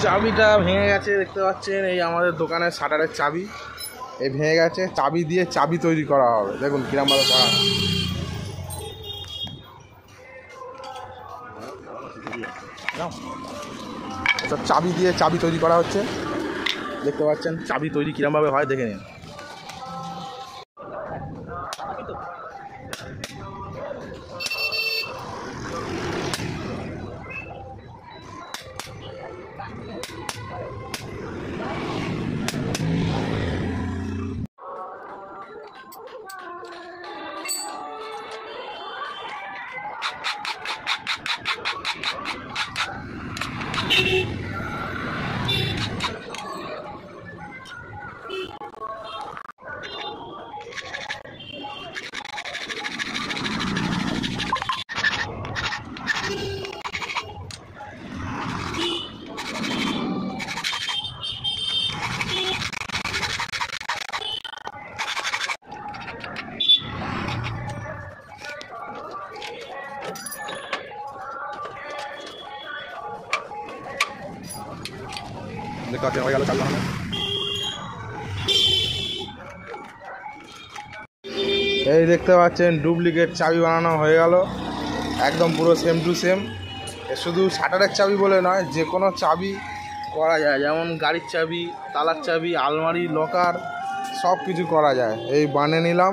চাবিটা ভেঙে গেছে দেখতে পাচ্ছেন, এই আমাদের দোকানের শাটারের চাবি এই ভেঙে গেছে। চাবি দিয়ে চাবি তৈরি করা হবে, দেখুন কিরমভাবে করা। চাবি দিয়ে চাবি তৈরি করা হচ্ছে, দেখতে পাচ্ছেন চাবি তৈরি কিরমভাবে হয় দেখে নিন। দেখতে পাচ্ছেন হয়ে গেল চাবি বানানো। এই দেখতে পাচ্ছেন ডুপ্লিকেট চাবি বানানো হয়ে গেল, একদম পুরো সেম টু সেম। শুধু শাটারের চাবি বলে নয়, যে কোনো চাবি করা যায়, যেমন গাড়ির চাবি, তালার চাবি, আলমারি, লকার, সব কিছু করা যায়। এই বানিয়ে নিলাম,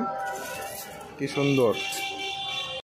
কি সুন্দর।